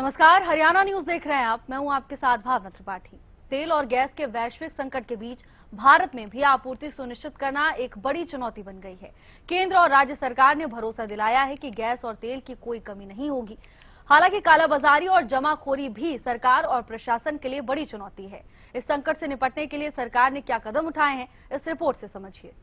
नमस्कार, हरियाणा न्यूज देख रहे हैं आप। मैं हूं आपके साथ भावना त्रिपाठी। तेल और गैस के वैश्विक संकट के बीच भारत में भी आपूर्ति सुनिश्चित करना एक बड़ी चुनौती बन गई है। केंद्र और राज्य सरकार ने भरोसा दिलाया है कि गैस और तेल की कोई कमी नहीं होगी। हालांकि कालाबाजारी और जमाखोरी भी सरकार और प्रशासन के लिए बड़ी चुनौती है। इस संकट से निपटने के लिए सरकार ने क्या कदम उठाए हैं, इस रिपोर्ट से समझिए।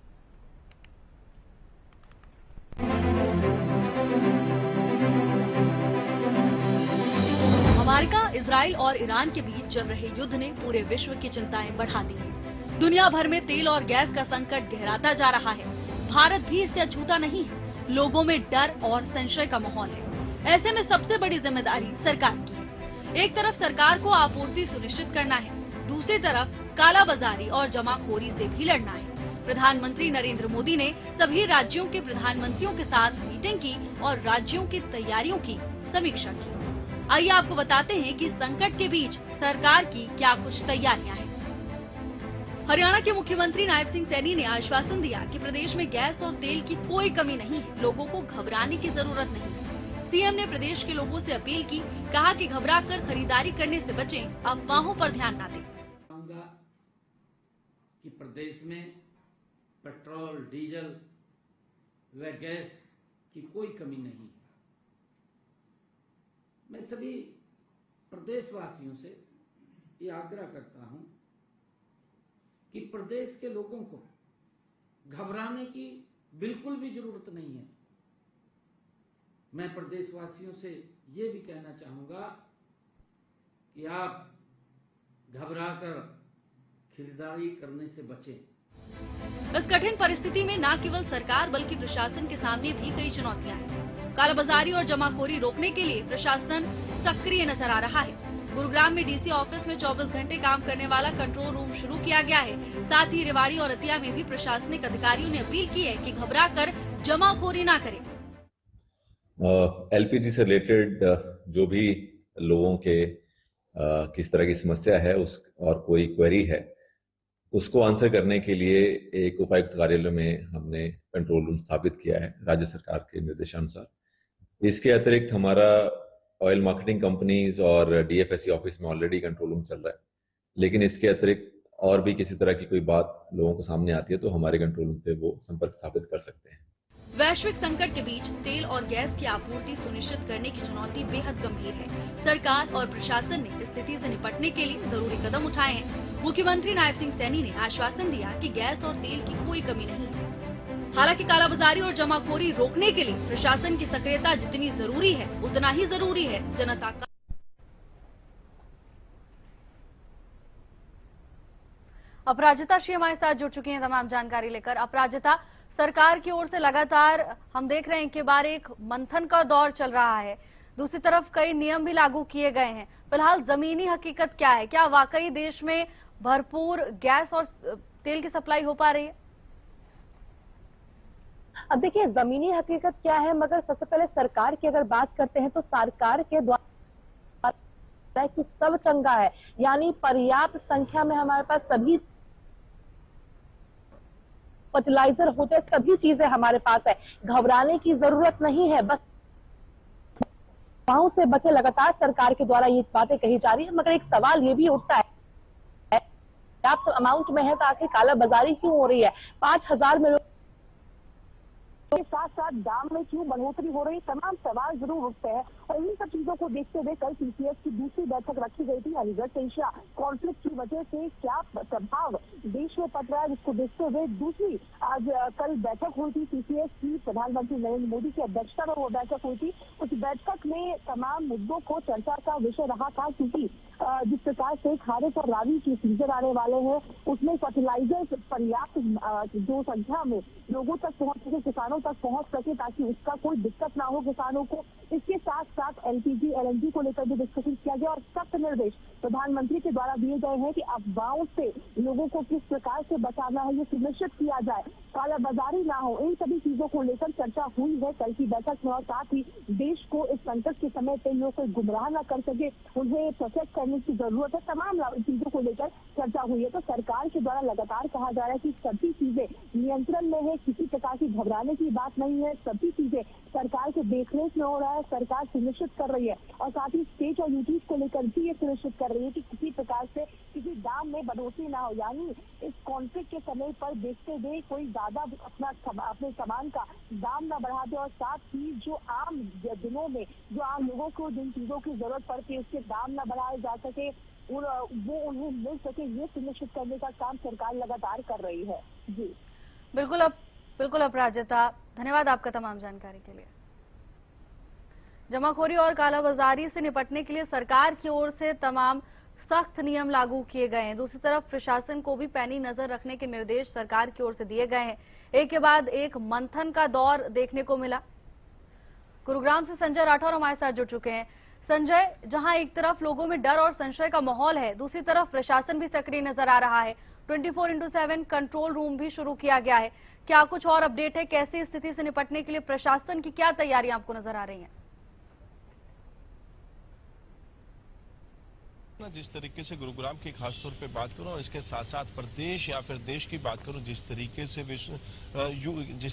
अमेरिका, इजराइल और ईरान के बीच चल रहे युद्ध ने पूरे विश्व की चिंताएं बढ़ा दी हैं। दुनिया भर में तेल और गैस का संकट गहराता जा रहा है। भारत भी इससे अछूता नहीं है। लोगों में डर और संशय का माहौल है। ऐसे में सबसे बड़ी जिम्मेदारी सरकार की है। एक तरफ सरकार को आपूर्ति सुनिश्चित करना है, दूसरी तरफ कालाबाजारी और जमाखोरी से भी लड़ना है। प्रधानमंत्री नरेंद्र मोदी ने सभी राज्यों के प्रधानमंत्रियों के साथ मीटिंग की और राज्यों की तैयारियों की समीक्षा की। आइए आपको बताते हैं कि संकट के बीच सरकार की क्या कुछ तैयारियां हैं। हरियाणा के मुख्यमंत्री नायब सिंह सैनी ने आश्वासन दिया कि प्रदेश में गैस और तेल की कोई कमी नहीं है। लोगों को घबराने की जरूरत नहीं है। सीएम ने प्रदेश के लोगों से अपील की, कहा कि घबराकर खरीदारी करने से बचें, अफवाहों पर ध्यान न दें। कि प्रदेश में पेट्रोल, डीजल व गैस की कोई कमी नहीं है। मैं सभी प्रदेशवासियों से ये आग्रह करता हूं कि प्रदेश के लोगों को घबराने की बिल्कुल भी जरूरत नहीं है। मैं प्रदेशवासियों से ये भी कहना चाहूंगा कि आप घबराकर खरीदारी करने से बचें। इस कठिन परिस्थिति में न केवल सरकार बल्कि प्रशासन के सामने भी कई चुनौतियां हैं। कालाबाजारी और जमाखोरी रोकने के लिए प्रशासन सक्रिय नजर आ रहा है। गुरुग्राम में डीसी ऑफिस में 24 घंटे काम करने वाला कंट्रोल रूम शुरू किया गया है। साथ ही रेवाड़ी और रतिया में भी प्रशासनिक अधिकारियों ने अपील की है कि घबराकर जमाखोरी न करें। एलपीजी से रिलेटेड जो भी लोगों के किस तरह की समस्या है उस और कोई क्वेरी है, उसको आंसर करने के लिए एक उपायुक्त कार्यालय में हमने कंट्रोल रूम स्थापित किया है राज्य सरकार के निर्देशानुसार। इसके अतिरिक्त हमारा ऑयल मार्केटिंग कंपनीज और डीएफएससी ऑफिस में ऑलरेडी कंट्रोल रूम चल रहा है, लेकिन इसके अतिरिक्त और भी किसी तरह की कोई बात लोगों को सामने आती है तो हमारे कंट्रोल रूम पे वो संपर्क स्थापित कर सकते हैं। वैश्विक संकट के बीच तेल और गैस की आपूर्ति सुनिश्चित करने की चुनौती बेहद गंभीर है। सरकार और प्रशासन ने स्थिति से निपटने के लिए जरूरी कदम उठाए हैं। मुख्यमंत्री नायब सिंह सैनी ने आश्वासन दिया कि गैस और तेल की कोई कमी नहीं है। हालांकि कालाबाजारी और जमाखोरी रोकने के लिए प्रशासन की सक्रियता जितनी जरूरी है, उतना ही जरूरी है जनता का। अपराजिता श्री हमारे साथ जुड़ चुकी हैं तमाम जानकारी लेकर। अपराजिता, सरकार की ओर से लगातार हम देख रहे हैं कि बार एक मंथन का दौर चल रहा है, दूसरी तरफ कई नियम भी लागू किए गए हैं। फिलहाल जमीनी हकीकत क्या है? क्या वाकई देश में भरपूर गैस और तेल की सप्लाई हो पा रही है? अब देखिए जमीनी हकीकत क्या है, मगर सबसे पहले सरकार की अगर बात करते हैं तो सरकार के द्वारा कि सब चंगा है, यानी पर्याप्त संख्या में हमारे पास सभी फर्टिलाइजर होते, सभी चीजें हमारे पास है। घबराने की जरूरत नहीं है, बस से बचे। लगातार सरकार के द्वारा ये बातें कही जा रही है, मगर एक सवाल ये भी उठता है पर्याप्त अमाउंट में है तो आखिर कालाबाजारी क्यों हो रही है? 5000 में के साथ साथ दाम में क्यों बढ़ोतरी हो रही, तमाम सवाल जरूर उठते हैं। और इन सब चीजों को देखते हुए कल सीसीएस की दूसरी बैठक रखी गई थी। अलीगढ़ एशिया कॉन्फ्लिक्ट की वजह से क्या प्रभाव देश में पड़ रहा है, जिसको देखते हुए दूसरी आज कल बैठक हुई थी सीसीएस की। प्रधानमंत्री नरेंद्र मोदी की अध्यक्षता में वो बैठक हुई थी। उस बैठक में तमाम मुद्दों को चर्चा का विषय रहा था, क्योंकि जिस प्रकार से खारिश और रावी की सीजन आने वाले हैं, उसमें फर्टिलाइजर पर्याप्त जो संख्या में लोगों तक पहुंच सके, किसानों तक पहुंच सके, ताकि उसका कोई दिक्कत ना हो किसानों को। इसके साथ साथ एलपीजी, एलएनजी को लेकर भी डिस्कशन किया गया और सख्त निर्देश प्रधानमंत्री के द्वारा दिए गए हैं कि अफवाहों से लोगों को किस प्रकार से बचाना है, ये सुनिश्चित किया जाए, कालाबाजारी ना हो। इन सभी चीजों को लेकर चर्चा हुई है कल की बैठक में। और साथ ही देश को इस संकट के समय पे लोग कोई गुमराह न कर सके, उन्हें प्रोटेक्ट करने की जरूरत है, तमाम चीजों को लेकर चर्चा हुई है। तो सरकार के द्वारा लगातार कहा जा रहा है कि सभी चीजें नियंत्रण में है, किसी प्रकार की घबराने की बात नहीं है, सभी चीजें सरकार के देखरेख में हो रहा है, सरकार सुनिश्चित कर रही है और साथ ही स्टेट और यूटीज को लेकर भी ये सुनिश्चित कर रही है कि किसी प्रकार से किसी दाम में बढ़ोतरी ना हो। यानी इस कॉन्फ्लिक्ट के समय पर देखते हुए कोई ज्यादा अपने सामान का दाम ना बढ़ा दे और साथ ही जो आम दिनों में जो आम लोगों को जिन चीजों की जरूरत पड़ती है उसके दाम ना बढ़ाए जा सके, वो उन्हें मिल सके, ये सुनिश्चित करने का काम सरकार लगातार कर रही है। जी बिल्कुल अपराजिता, धन्यवाद आपका तमाम जानकारी के लिए। जमाखोरी और कालाबाजारी से निपटने के लिए सरकार की ओर से तमाम सख्त नियम लागू किए गए हैं। दूसरी तरफ प्रशासन को भी पैनी नजर रखने के निर्देश सरकार की ओर से दिए गए हैं। एक के बाद एक मंथन का दौर देखने को मिला। गुरुग्राम से संजय राठौर हमारे साथ जुड़ चुके हैं। संजय, जहां एक तरफ लोगों में डर और संशय का माहौल है, दूसरी तरफ प्रशासन भी सक्रिय नजर आ रहा है। 24/7 कंट्रोल रूम भी शुरू किया गया है। क्या कुछ और अपडेट है? कैसी स्थिति से निपटने के लिए प्रशासन की क्या तैयारियां आपको नजर आ रही हैं? जिस तरीके से गुरुग्राम की खासतौर पे बात करूं और इसके साथ साथ प्रदेश या फिर देश की बात करूं, जिस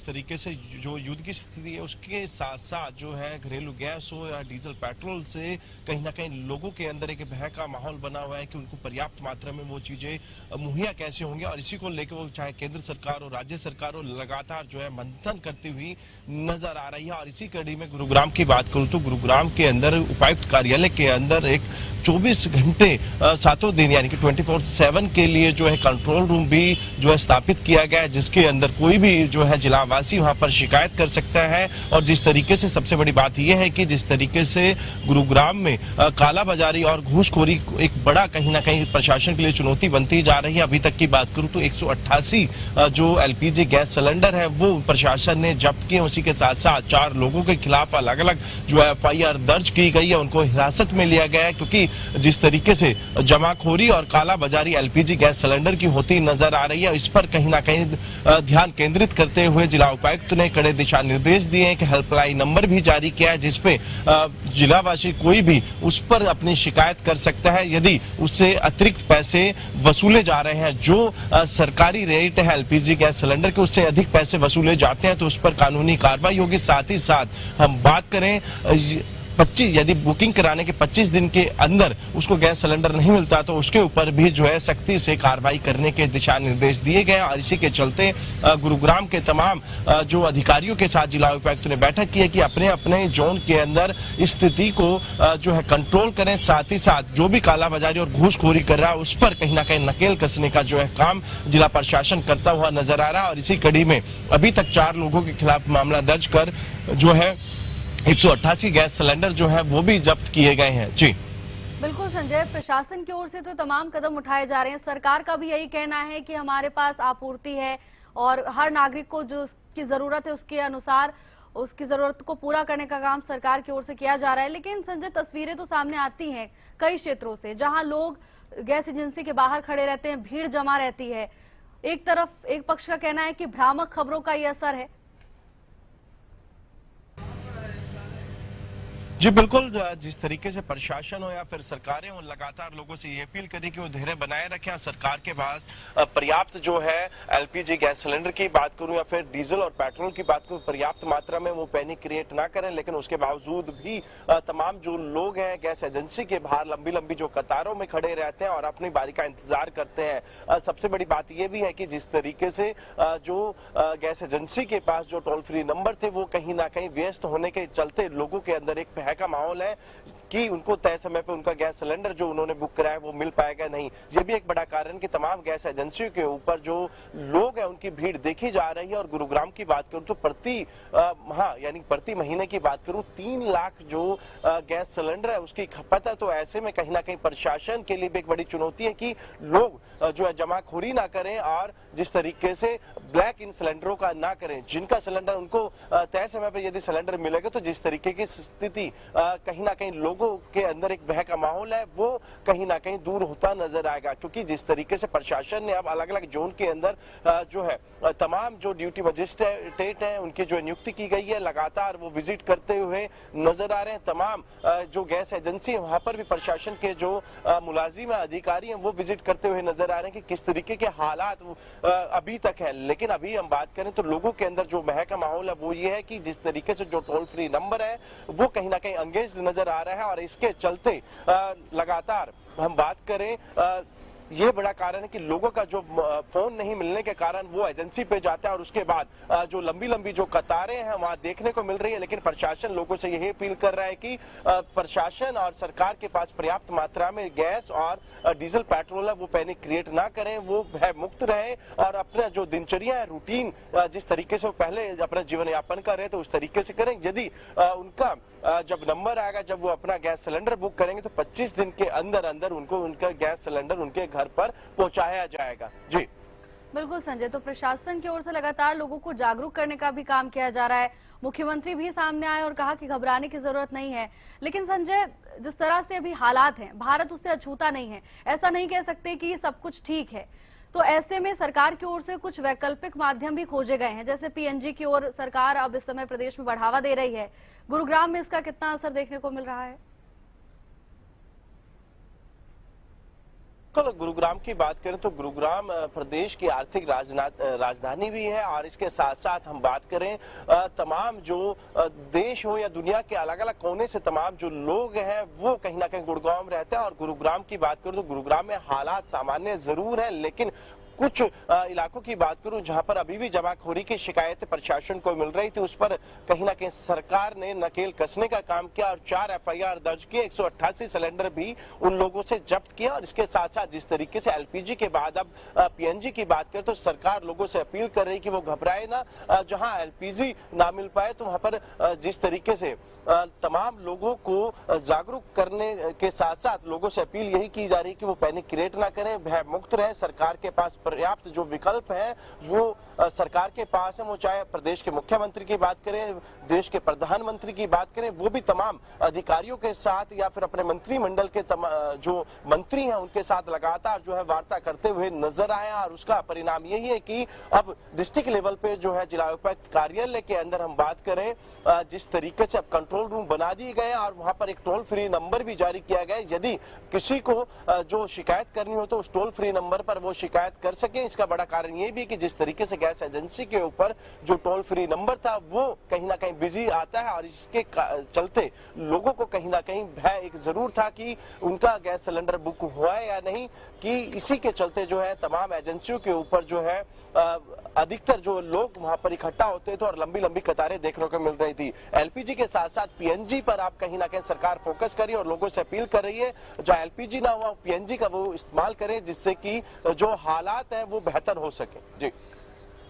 तरीके से जो युद्ध की स्थिति है उसके साथ साथ जो है घरेलू गैस हो या डीजल पेट्रोल से कहीं ना कहीं लोगों के अंदर एक भय का माहौल बना हुआ है कि उनको पर्याप्त मात्रा में वो चीजें मुहैया कैसे होंगी, और इसी को लेकर वो चाहे केंद्र सरकार और राज्य सरकार हो लगातार जो है मंथन करती हुई नजर आ रही है। और इसी कड़ी में गुरुग्राम की बात करूं तो गुरुग्राम के अंदर उपायुक्त कार्यालय के अंदर एक 24 घंटे सातों दिन यानी कि 24/7 के लिए जो है कंट्रोल रूम भी जो है स्थापित किया गया है, जिसके अंदर कोई भी जो है जिलावासी वहां पर शिकायत कर सकता है। और जिस तरीके से सबसे बड़ी बात यह है कि जिस तरीके से गुरुग्राम में कालाबाजारी और घूसखोरी एक बड़ा कहीं ना कहीं प्रशासन के लिए चुनौती बनती जा रही है। अभी तक की बात करूं तो 188 जो LPG गैस सिलेंडर है वो प्रशासन ने जब्त किए। उसी के साथ साथ 4 लोगों के खिलाफ अलग अलग जो है FIR दर्ज की गई है, उनको हिरासत में लिया गया है, क्योंकि जिस तरीके से जमाखोरी और कालाबाजारी LPG गैस सिलेंडर की होती नजर आ रही है, इस पर कहीं ना कहीं ध्यान केंद्रित करते हुए जिला उपायुक्त ने कड़े दिशा निर्देश दिए हैं कि हेल्पलाइन नंबर भी जारी किया है, जिसपे जिलावासी कोई भी उस पर अपनी शिकायत कर सकता है। यदि उससे अतिरिक्त पैसे वसूले जा रहे हैं, जो सरकारी रेट है LPG गैस सिलेंडर के उससे अधिक पैसे वसूले जाते हैं, तो उस पर कानूनी कार्रवाई होगी। साथ ही साथ हम बात करें 25 यदि बुकिंग कराने के 25 दिन के अंदर उसको गैस सिलेंडर नहीं मिलता तो उसके ऊपर भी जो है सख्ती से कार्रवाई करने के दिशा निर्देश दिए गए। और इसी के चलते गुरुग्राम के तमाम जो अधिकारियों के साथ जिला उपायुक्त ने बैठक की है कि अपने अपने जोन के अंदर स्थिति को जो है कंट्रोल करें। साथ ही साथ जो भी कालाबाजारी और घूसखोरी कर रहा है उस पर कहीं ना कहीं नकेल कसने का जो है काम जिला प्रशासन करता हुआ नजर आ रहा है। और इसी कड़ी में अभी तक 4 लोगों के खिलाफ मामला दर्ज कर जो है 188 गैस सिलेंडर जो है वो भी जब्त किए गए हैं। जी बिल्कुल संजय, प्रशासन की ओर से तो तमाम कदम उठाए जा रहे हैं। सरकार का भी यही कहना है कि हमारे पास आपूर्ति है और हर नागरिक को जो उसकी जरूरत है उसके अनुसार उसकी जरूरत को पूरा करने का काम सरकार की ओर से किया जा रहा है। लेकिन संजय, तस्वीरें तो सामने आती हैं कई क्षेत्रों से जहां लोग गैस एजेंसी के बाहर खड़े रहते हैं, भीड़ जमा रहती है। एक तरफ एक पक्ष का कहना है कि भ्रामक खबरों का ये असर है। जी बिल्कुल, जिस तरीके से प्रशासन हो या फिर सरकारें हो लगातार लोगों से ये अपील करें कि वो धैर्य बनाए रखें और सरकार के पास पर्याप्त जो है LPG गैस सिलेंडर की बात करूं या फिर डीजल और पेट्रोल की बात करूं, पर्याप्त मात्रा में वो पैनिक क्रिएट ना करें। लेकिन उसके बावजूद भी तमाम जो लोग हैं गैस एजेंसी के बाहर लंबी लंबी जो कतारों में खड़े रहते हैं और अपनी बारी का इंतजार करते हैं। सबसे बड़ी बात यह भी है कि जिस तरीके से जो गैस एजेंसी के पास जो टोल फ्री नंबर थे वो कहीं ना कहीं व्यस्त होने के चलते लोगों के अंदर एक भय का माहौल है कि उनको तय समय पे उनका गैस सिलेंडर जो उन्होंने बुक कराया वो मिल पाएगा नहीं। ये भी एक बड़ा कारण कि तमाम गैस एजेंसियों के ऊपर जो लोग हैं उनकी भीड़ देखी जा रही है। और गुरुग्राम की बात करूं तो प्रति माह यानी प्रति महीने की बात करूं 3 लाख जो गैस सिलेंडर है उसकी खपत है। तो ऐसे में कहीं ना कहीं प्रशासन के लिए भी एक बड़ी चुनौती है कि लोग जो है जमाखोरी ना करें और जिस तरीके से ब्लैक इन सिलेंडरों का ना करें। जिनका सिलेंडर उनको तय समय पर यदि सिलेंडर मिलेगा तो जिस तरीके की स्थिति कहीं ना कहीं लोगों के अंदर एक भय का माहौल है वो कहीं ना कहीं दूर होता नजर आएगा। क्योंकि जिस तरीके से प्रशासन ने अब अलग अलग जोन के अंदर जो है तमाम जो ड्यूटी मजिस्ट्रेट हैं उनकी जो नियुक्ति की गई है, लगातार वो विजिट करते हुए नजर आ रहे हैं। तमाम जो गैस एजेंसी है वहां पर भी प्रशासन के जो मुलाजिम अधिकारी हैं वो विजिट करते हुए नजर आ रहे हैं कि किस तरीके के हालात अभी तक है। लेकिन अभी हम बात करें तो लोगों के अंदर जो भय का माहौल है वो ये है कि जिस तरीके से जो टोल फ्री नंबर है वो कहीं ना कहीं एंगेज नजर आ रहा है और इसके चलते लगातार हम बात करें ये बड़ा कारण है कि लोगों का जो फोन नहीं मिलने के कारण वो एजेंसी पे जाते हैं और उसके बाद जो लंबी लंबी जो कतारें हैं वहां देखने को मिल रही है। लेकिन प्रशासन लोगों से यही अपील कर रहा है कि प्रशासन और सरकार के पास पर्याप्त मात्रा में गैस और डीजल पेट्रोल है वो पैनिक क्रिएट ना करें, वो भय मुक्त रहे और अपना जो दिनचर्या है रूटीन जिस तरीके से वो पहले अपना जीवन यापन कर रहे थे उस तरीके से करें। यदि उनका जब नंबर आएगा, जब वो अपना गैस सिलेंडर बुक करेंगे तो 25 दिन के अंदर अंदर उनको उनका गैस सिलेंडर उनके घर पर पहुंचाया जाएगा। जी बिल्कुल संजय, तो प्रशासन की ओर से लगातार लोगों को जागरूक करने का भी काम किया जा रहा है। मुख्यमंत्री भी सामने आए और कहा कि घबराने की जरूरत नहीं है। लेकिन संजय, जिस तरह से अभी हालात हैं, भारत उससे अछूता नहीं है। ऐसा नहीं कह सकते कि सब कुछ ठीक है। तो ऐसे में सरकार की ओर से कुछ वैकल्पिक माध्यम भी खोजे गए हैं, जैसे पीएनजी की ओर सरकार अब इस समय प्रदेश में बढ़ावा दे रही है। गुरुग्राम में इसका कितना असर देखने को मिल रहा है? गुरुग्राम की बात करें तो गुरुग्राम प्रदेश की आर्थिक राजधानी भी है और इसके साथ साथ हम बात करें तमाम जो देश हो या दुनिया के अलग अलग कोने से तमाम जो लोग हैं वो कहीं ना कहीं गुरुग्राम रहते हैं। और गुरुग्राम की बात करूं तो गुरुग्राम में हालात सामान्य जरूर है, लेकिन कुछ इलाकों की बात करूं जहां पर अभी भी जमाखोरी की शिकायतें प्रशासन को मिल रही थी, उस पर कहीं ना कहीं सरकार ने नकेल कसने का काम किया और 4 एफआईआर दर्ज किए, 188 सिलेंडर भी उन लोगों से जब्त किया। और इसके साथ साथ जिस तरीके से एलपीजी के बाद अब पीएनजी की बात करें तो सरकार लोगों से अपील कर रही कि वो घबराए ना। जहां एलपीजी ना मिल पाए तो वहां पर जिस तरीके से तमाम लोगों को जागरूक करने के साथ साथ लोगों से अपील यही की जा रही है कि वो पैनिक क्रिएट ना करें, भय मुक्त रहे। सरकार के पास पर्याप्त जो विकल्प है वो सरकार के पास है। वो चाहे प्रदेश के मुख्यमंत्री की बात करें, देश के प्रधानमंत्री की बात करें, वो भी तमाम अधिकारियों के साथ या फिर अपने मंत्रिमंडल के जो मंत्री हैं उनके साथ लगातार जो है वार्ता करते हुए नजर आए। और उसका परिणाम यही है कि अब डिस्ट्रिक्ट लेवल पे जो है जिला उपायुक्त कार्यालय के अंदर हम बात करें जिस तरीके से अब कंट्रोल रूम बना दिए गए और वहां पर एक टोल फ्री नंबर भी जारी किया गया। यदि किसी को जो शिकायत करनी हो तो उस टोल फ्री नंबर पर वो शिकायत कर सके। इसका बड़ा कारण ये भी कि जिस तरीके से गैस एजेंसी के ऊपर जो टोल फ्री नंबर था वो कहीं ना कहीं बिजी आता है और इसके चलते लोगों को कहीं ना कहीं भय एक जरूर था कि उनका गैस सिलेंडर बुक हुआ है या नहीं, कि इसी के चलते जो है तमाम एजेंसियों के ऊपर जो है अधिकतर जो लोग वहां पर इकट्ठा होते थे और लंबी लंबी कतारें देखने को मिल रही थी। एलपीजी के साथ साथ पीएनजी पर आप कहीं ना कहीं सरकार फोकस करी और लोगों से अपील कर रही है जहां एलपीजी ना हुआ पीएनजी का वो इस्तेमाल करें जिससे कि जो हालात है वो बेहतर हो सके। जी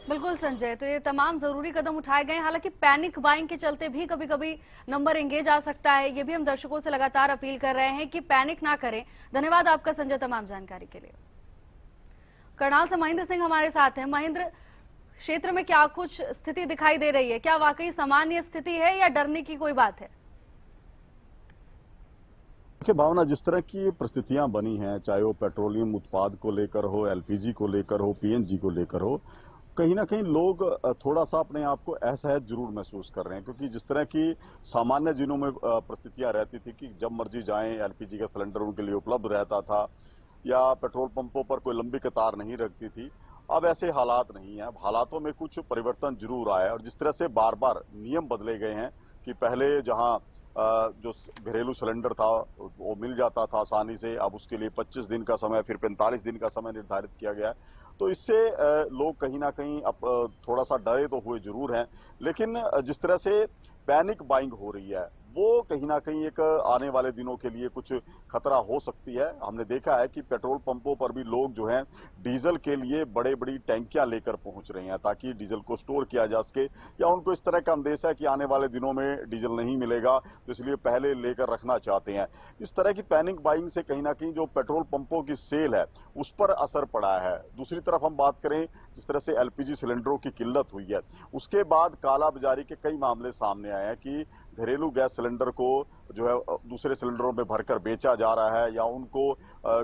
बिल्कुल संजय, तो ये तमाम जरूरी कदम उठाए गए। हालांकि पैनिक बाइंग के चलते भी कभी कभी नंबर एंगेज आ सकता है, ये भी हम दर्शकों से लगातार अपील कर रहे हैं कि पैनिक ना करें। धन्यवाद आपका संजय तमाम जानकारी के लिए। करनाल से महेंद्र सिंह हमारे साथ हैं। महेंद्र, क्षेत्र में क्या कुछ स्थिति दिखाई दे रही है? क्या वाकई सामान्य स्थिति है या डरने की कोई बात है? देखिए भावना, जिस तरह की परिस्थितियां बनी हैं, चाहे वो पेट्रोलियम उत्पाद को लेकर हो, एलपीजी को लेकर हो, पीएनजी को लेकर हो, कहीं ना कहीं लोग थोड़ा सा अपने आप को असहज जरूर महसूस कर रहे हैं। क्योंकि जिस तरह की सामान्य दिनों में परिस्थितियां रहती थी कि जब मर्जी जाएं एलपीजी का सिलेंडर उनके लिए उपलब्ध रहता था या पेट्रोल पंपों पर कोई लंबी कतार नहीं रखती थी, अब ऐसे हालात नहीं है। अब हालातों में कुछ परिवर्तन जरूर आया और जिस तरह से बार बार नियम बदले गए हैं कि पहले जहां जो घरेलू सिलेंडर था वो मिल जाता था आसानी से, अब उसके लिए 25 दिन का समय फिर 45 दिन का समय निर्धारित किया गया है। तो इससे लोग कहीं ना कहीं अब थोड़ा सा डरे तो हुए जरूर हैं, लेकिन जिस तरह से पैनिक बाइंग हो रही है वो कहीं ना कहीं एक आने वाले दिनों के लिए कुछ खतरा हो सकती है। हमने देखा है कि पेट्रोल पंपों पर भी लोग जो हैं डीजल के लिए बड़ी बड़ी टैंकियां लेकर पहुंच रहे हैं ताकि डीजल को स्टोर किया जा सके, या उनको इस तरह का अंदेशा है कि आने वाले दिनों में डीजल नहीं मिलेगा तो इसलिए पहले लेकर रखना चाहते हैं। इस तरह की पैनिक बाइंग से कहीं ना कहीं जो पेट्रोल पंपों की सेल है उस पर असर पड़ा है। दूसरी तरफ हम बात करें, जिस तरह से एलपीजी सिलेंडरों की किल्लत हुई है उसके बाद कालाबाजारी के कई मामले सामने आए हैं कि घरेलू गैस सिलेंडर को जो है दूसरे सिलेंडरों में भरकर बेचा जा रहा है या उनको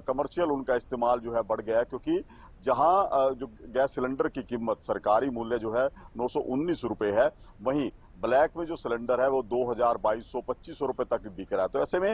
कमर्शियल उनका इस्तेमाल जो है बढ़ गया है, क्योंकि जहां जो गैस सिलेंडर की कीमत सरकारी मूल्य जो है 919 रुपए है, वहीं ब्लैक में जो सिलेंडर है वो 2000, 2200, 2500 रुपए तक बिक रहा है। तो ऐसे में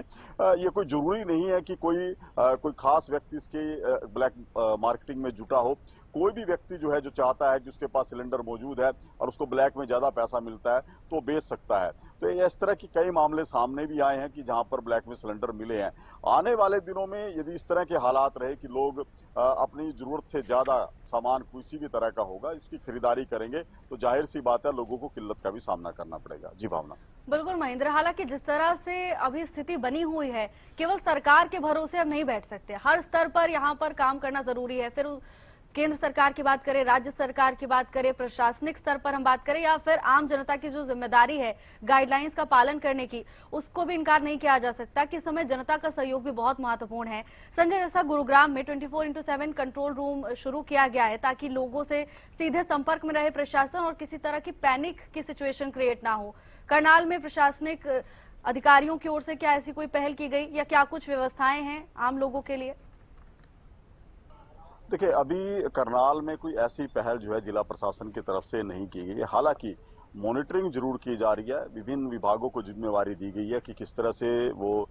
ये कोई जरूरी नहीं है कि कोई खास व्यक्ति इसके ब्लैक मार्केटिंग में जुटा हो। कोई भी व्यक्ति जो है जो चाहता है कि उसके पास सिलेंडर मौजूद है और उसको ब्लैक में ज्यादा पैसा मिलता है तो बेच सकता है। तो इस तरह की कई मामले सामने भी आए हैं कि जहां पर ब्लैक में सिलेंडर मिले हैं। आने वाले दिनों में यदि इस तरह के हालात रहे कि लोग अपनी जरूरत से ज्यादा सामान किसी भी तरह का होगा इसकी खरीदारी करेंगे तो जाहिर सी बात है लोगों को किल्लत का भी सामना करना पड़ेगा। जी भावना। बिल्कुल महेंद्र, हालांकि जिस तरह से अभी स्थिति बनी हुई है, केवल सरकार के भरोसे हम नहीं बैठ सकते, हर स्तर पर यहाँ पर काम करना जरूरी है। फिर केंद्र सरकार की बात करें, राज्य सरकार की बात करें, प्रशासनिक स्तर पर हम बात करें या फिर आम जनता की जो जिम्मेदारी है गाइडलाइंस का पालन करने की, उसको भी इनकार नहीं किया जा सकता कि इस समय जनता का सहयोग भी बहुत महत्वपूर्ण है। संजय, जैसा गुरुग्राम में 24/7 कंट्रोल रूम शुरू किया गया है ताकि लोगों से सीधे संपर्क में रहे प्रशासन और किसी तरह की पैनिक की सिचुएशन क्रिएट ना हो, करनाल में प्रशासनिक अधिकारियों की ओर से क्या ऐसी कोई पहल की गई या क्या कुछ व्यवस्थाएं हैं आम लोगों के लिए? देखिए, अभी करनाल में कोई ऐसी पहल जो है जिला प्रशासन की तरफ से नहीं की गई है। हालांकि मॉनिटरिंग जरूर की जा रही है, विभिन्न विभागों को जिम्मेवारी दी गई है कि किस तरह से वो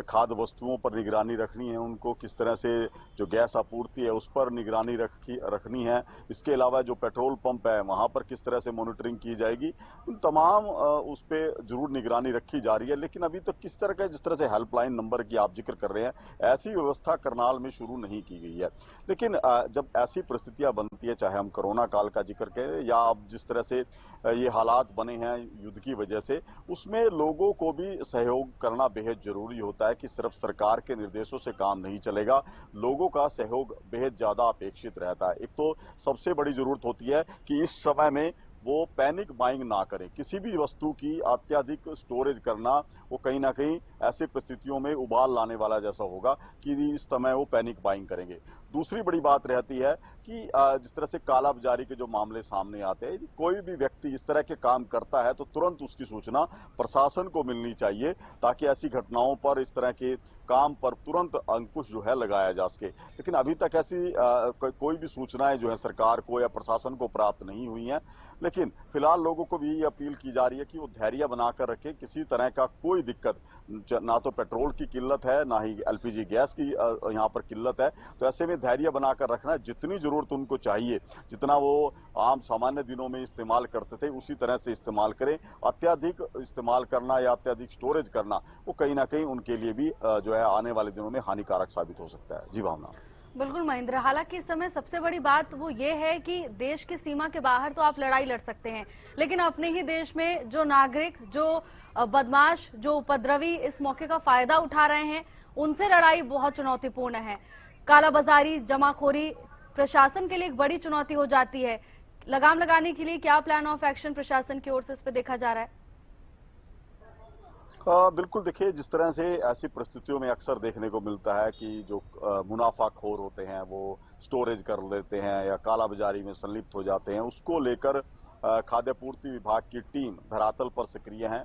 खाद्य वस्तुओं पर निगरानी रखनी है, उनको किस तरह से जो गैस आपूर्ति है उस पर निगरानी रखनी है। इसके अलावा जो पेट्रोल पंप है वहां पर किस तरह से मॉनिटरिंग की जाएगी, उन तमाम उस पर जरूर निगरानी रखी जा रही है। लेकिन अभी तक किस तरह का, जिस तरह से हेल्पलाइन नंबर की आप जिक्र कर रहे हैं, ऐसी व्यवस्था करनाल में शुरू नहीं की गई है। लेकिन जब ऐसी परिस्थितियां बनती है, चाहे हम कोरोना काल का जिक्र करें या अब जिस तरह से ये हालात बने हैं युद्ध की वजह से, उसमें लोगों को भी सहयोग करना बेहद जरूरी होता है कि सिर्फ सरकार के निर्देशों से काम नहीं चलेगा, लोगों का सहयोग बेहद ज्यादा अपेक्षित रहता है। एक तो सबसे बड़ी जरूरत होती है कि इस समय में वो पैनिक बाइंग ना करें। किसी भी वस्तु की अत्यधिक स्टोरेज करना वो कहीं ना कहीं ऐसी परिस्थितियों में उबाल लाने वाला जैसा होगा कि इस समय वो पैनिक बाइंग करेंगे। दूसरी बड़ी बात रहती है कि जिस तरह से काला बाजारी के जो मामले सामने आते हैं, कोई भी व्यक्ति इस तरह के काम करता है तो तुरंत उसकी सूचना प्रशासन को मिलनी चाहिए ताकि ऐसी घटनाओं पर, इस तरह के काम पर तुरंत अंकुश जो है लगाया जा सके। लेकिन अभी तक ऐसी कोई भी सूचनाएं जो है सरकार को या प्रशासन को प्राप्त नहीं हुई हैं। लेकिन फिलहाल लोगों को भी ये अपील की जा रही है कि वो धैर्य बनाकर रखें। किसी तरह का कोई दिक्कत, ना तो पेट्रोल की किल्लत है ना ही एलपीजी गैस की यहाँ पर किल्लत है, तो ऐसे में धैर्य बनाकर रखना, जितनी जरूरत उनको चाहिए, जितना वो आम सामान्य दिनों में इस्तेमाल करते थे उसी तरह से इस्तेमाल करें। अत्यधिक इस्तेमाल करना या अत्यधिक स्टोरेज करना वो कहीं ना कहीं उनके लिए भी जो है आने वाले दिनों में हानिकारक साबित हो सकता है। जी भावना। बिल्कुल महेंद्र, हालांकि इस समय सबसे बड़ी बात वो ये है कि देश की सीमा के बाहर तो आप लड़ाई लड़ सकते हैं, लेकिन अपने ही देश में जो नागरिक, जो बदमाश, जो उपद्रवी इस मौके का फायदा उठा रहे हैं, उनसे लड़ाई बहुत चुनौतीपूर्ण है। कालाबाजारी, जमाखोरी प्रशासन के लिए एक बड़ी चुनौती हो जाती है। लगाम लगाने के लिए क्या प्लान ऑफ एक्शन प्रशासन की ओर से इस पे देखा जा रहा है? बिल्कुल, देखिए, जिस तरह से ऐसी परिस्थितियों में अक्सर देखने को मिलता है कि जो मुनाफाखोर होते हैं वो स्टोरेज कर लेते हैं या कालाबाजारी में संलिप्त हो जाते हैं, उसको लेकर खाद्य पूर्ति विभाग की टीम धरातल पर सक्रिय है।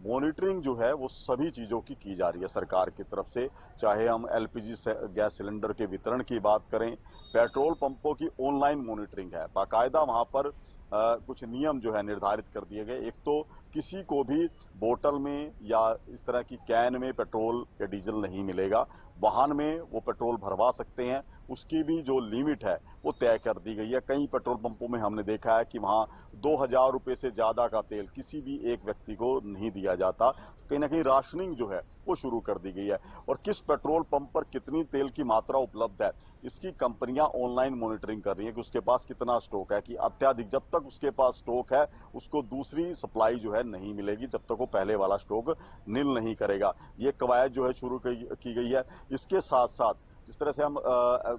मॉनिटरिंग जो है वो सभी चीजों की जा रही है सरकार की तरफ से, चाहे हम एलपीजी गैस सिलेंडर के वितरण की बात करें, पेट्रोल पंपों की ऑनलाइन मॉनिटरिंग है, बाकायदा वहां पर कुछ नियम जो है निर्धारित कर दिए गए। एक तो किसी को भी बोतल में या इस तरह की कैन में पेट्रोल या डीजल नहीं मिलेगा, वाहन में वो पेट्रोल भरवा सकते हैं, उसकी भी जो लिमिट है वो तय कर दी गई है। कई पेट्रोल पंपों में हमने देखा है कि वहां 2000 रुपए से ज्यादा का तेल किसी भी एक व्यक्ति को नहीं दिया जाता। तो कहीं ना कहीं राशनिंग जो है वो शुरू कर दी गई है और किस पेट्रोल पंप पर कितनी तेल की मात्रा उपलब्ध है इसकी कंपनियां ऑनलाइन मॉनिटरिंग कर रही है कि उसके पास कितना स्टॉक है, कि अत्यधिक जब तक उसके पास स्टॉक है उसको दूसरी सप्लाई जो है नहीं मिलेगी जब तक वो पहले वाला स्टॉक नील नहीं करेगा। ये कवायद जो है शुरू की गई है। इसके साथ साथ जिस तरह से हम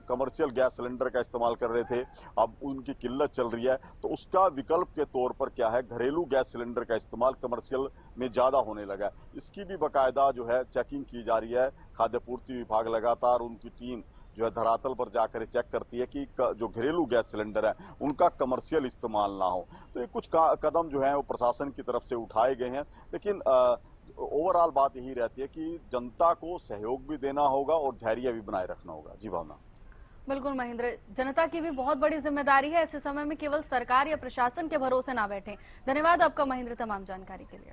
कमर्शियल गैस सिलेंडर का इस्तेमाल कर रहे थे, अब उनकी किल्लत चल रही है, तो उसका विकल्प के तौर पर क्या है, घरेलू गैस सिलेंडर का इस्तेमाल कमर्शियल में ज्यादा होने लगा है। इसकी भी बाकायदा जो है चेकिंग की जा रही है। खाद्य पूर्ति विभाग लगातार उनकी टीम जो है धरातल पर जाकर चेक करती है कि जो घरेलू गैस सिलेंडर है उनका कमर्शियल इस्तेमाल ना हो। तो ये कुछ कदम जो है वो प्रशासन की तरफ से उठाए गए हैं, लेकिन ओवरऑल बात यही रहती है कि जनता को सहयोग भी देना होगा और धैर्य भी बनाए रखना होगा। जी भावना। बिल्कुल महेंद्र, जनता की भी बहुत बड़ी जिम्मेदारी है, ऐसे समय में केवल सरकार या प्रशासन के भरोसे ना बैठे। धन्यवाद आपका महेंद्र तमाम जानकारी के लिए।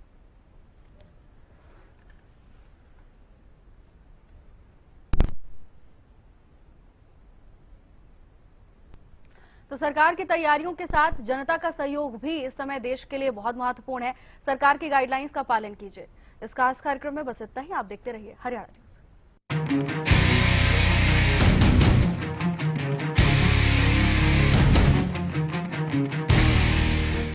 तो सरकार की तैयारियों के साथ जनता का सहयोग भी इस समय देश के लिए बहुत महत्वपूर्ण है। सरकार की गाइडलाइंस का पालन कीजिए। इस खास कार्यक्रम में बस इतना ही। आप देखते रहिए हरियाणा न्यूज।